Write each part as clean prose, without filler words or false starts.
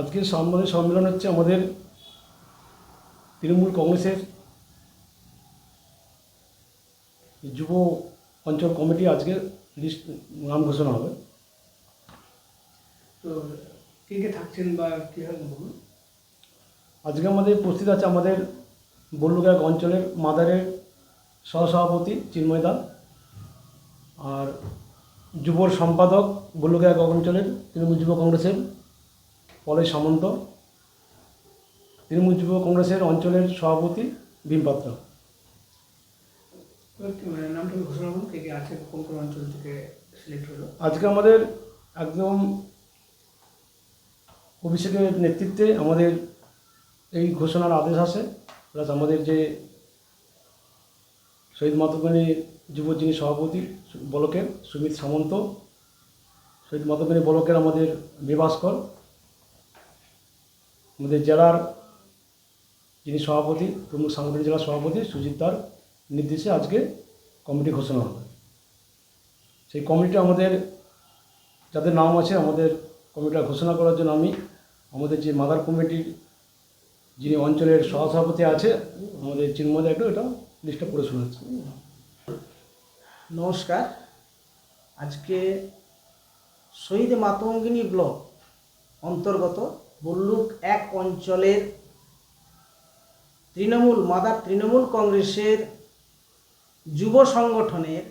আজকের সাংবাদিক সম্মেলন হচ্ছে আমাদের তৃণমূল কংগ্রেসের যুব অঞ্চল কমিটি আজকে লিস্ট নাম ঘোষণা হবে। তো কে কে থাকছেন বা কী হবে বলুন। আজকে আমাদের উপস্থিত আছে আমাদের বল্লুরঘাট অঞ্চলের মাদারের সহসভাপতি চিন্ময় দা, আর যুবর সম্পাদক বল্লুরঘাট অঞ্চলের তৃণমূল যুব কংগ্রেসের পলয় সামন্ত, তৃণমূল যুব কংগ্রেসের অঞ্চলের সভাপতি ভীম পাত্র। নামটা ঘোষণা করুন, কে কে আছে, কোন কোন অঞ্চল থেকে সিলেক্ট হলো। আজকে আমাদের একদম অভিষেকের নেতৃত্বে আমাদের এই ঘোষণার আদেশ আসে, প্লাস আমাদের যে শহীদ মাতঙ্গিনী যুব যিনি সভাপতি ব্লকের সুমিত সামন্ত, শহীদ মাতঙ্গিনী ব্লকের আমাদের বিভাস্কর, আমাদের জেলার যিনি সভাপতি প্রমুখ সাংগঠনিক জেলার সভাপতি সুজিত দার নির্দেশে আজকে কমিটি ঘোষণা হবে। সেই কমিটি আমাদের যাদের নাম আছে আমাদের কমিটিটা ঘোষণা করার জন্য আমি আমাদের যে মাদার কমিটির যিনি অঞ্চলের সহসভাপতি আছে আমাদের চিন্ময় একটু এটা লিস্টটা পড়ে শোনাচ্ছি। নমস্কার। আজকে শহীদ মাতঙ্গিনী ব্লক অন্তর্গত বল্লুক এক অঞ্চলের মাদার তৃণমূল কংগ্রেসের যুব সংগঠনের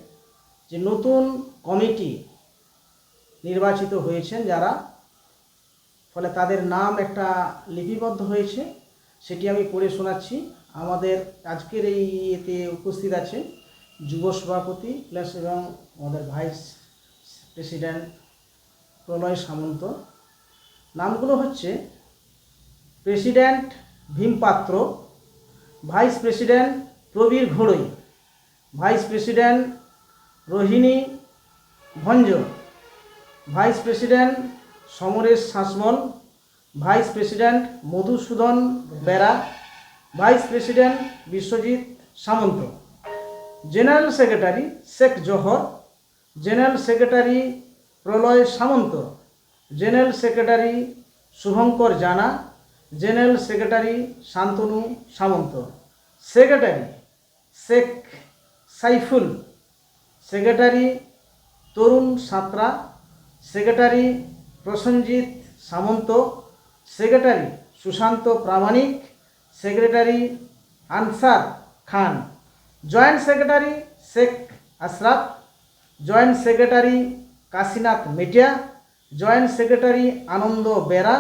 যে নতুন কমিটি নির্বাচিত হয়েছেন যারা, ফলে তাদের নাম একটা লিপিবদ্ধ হয়েছে, সেটি আমি পড়ে শোনাচ্ছি। আমাদের আজকের এই এতে উপস্থিত আছে যুব সভাপতি প্লাস এবং আমাদের ভাইস প্রেসিডেন্ট প্রলয় সামন্ত। নামগুলো হচ্ছে president Bhim Patra, vice president Prabir ঘোড়ই, vice president Rohini Bhanja, vice president Samaresh Sasmal, vice president Madhusudan Bera, vice president Biswajit Samanta, general secretary Sheikh Jahar, general secretary Pralay Samanta, general secretary Subhankar Jana, general secretary Shantanu Samanta, secretary Sheikh Saiful, secretary Tarun Santra, secretary Prasenjit Samanta, secretary Sushanta Pramanik, secretary Ansar Khan, joint secretary Sheikh Ashraf, joint secretary Kashinath Metia, joint secretary Ananda Bera,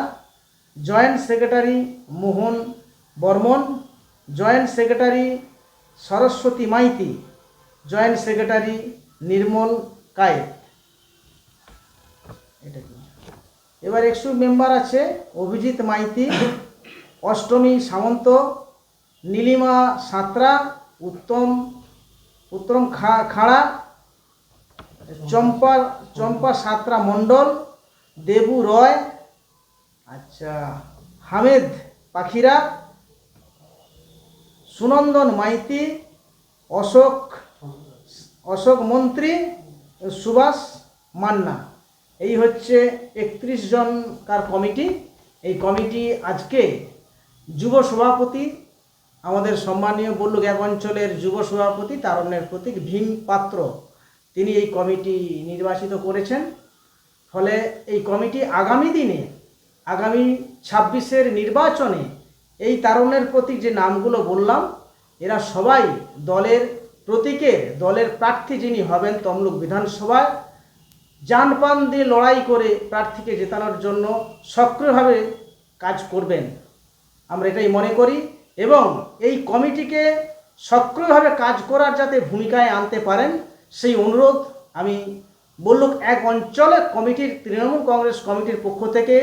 joint secretary মোহন Barman, joint secretary Saraswati Maity, joint secretary Nirmal Kayet. এটা কি এবার 100 member আছে অভিজিৎ মাইতি, অষ্টমী সামন্ত, নীলিমা সাঁতরা, উত্তম খাড়া, চম্পা সাঁতরা মণ্ডল, দেবু রয়, আচ্ছা হামেদ পাখিরা, সুনন্দন মাইতি, অশোক মন্ত্রী, সুভাষ মান্না। এই হচ্ছে 31 জনকার কমিটি। এই কমিটি আজকে যুব সভাপতি আমাদের সম্মানীয় বল্লুক এক অঞ্চলের যুব সভাপতি তারণ্যের প্রতীক ভীম পাত্র, তিনি এই কমিটি নির্বাচিত করেছেন। ফলে এই কমিটি আগামী দিনে আগামী 26-এর নির্বাচনে এই তারণ্যের প্রতীক যে নামগুলো বললাম এরা সবাই দলের প্রতীকের দলের প্রার্থী যিনি হবেন তমলুক বিধানসভায় জানপান দিয়ে লড়াই করে প্রার্থীকে জেতানোর জন্য সক্রিয়ভাবে কাজ করবেন, আমরা এটাই মনে করি। এবং এই কমিটিকে সক্রিয়ভাবে কাজ করার যাতে ভূমিকায় আনতে পারেন সেই অনুরোধ আমি বল্লুক এক অঞ্চলের কমিটির তৃণমূল কংগ্রেস কমিটির পক্ষ থেকে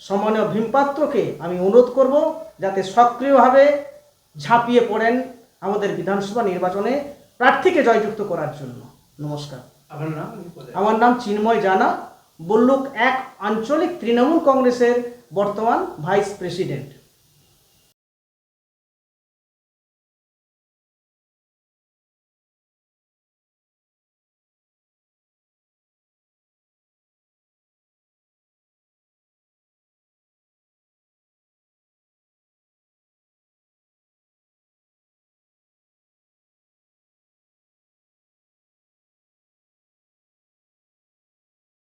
সম্মানীয় ভীমপাত্রকে আমি অনুরোধ করব যাতে সক্রিয়ভাবে ঝাঁপিয়ে পড়েন আমাদের বিধানসভা নির্বাচনে প্রার্থীকে জয়যুক্ত করার জন্য। নমস্কার। আমার নাম চিন্ময় জানা, বল্লুক এক আঞ্চলিক তৃণমূল কংগ্রেসের বর্তমান ভাইস প্রেসিডেন্ট।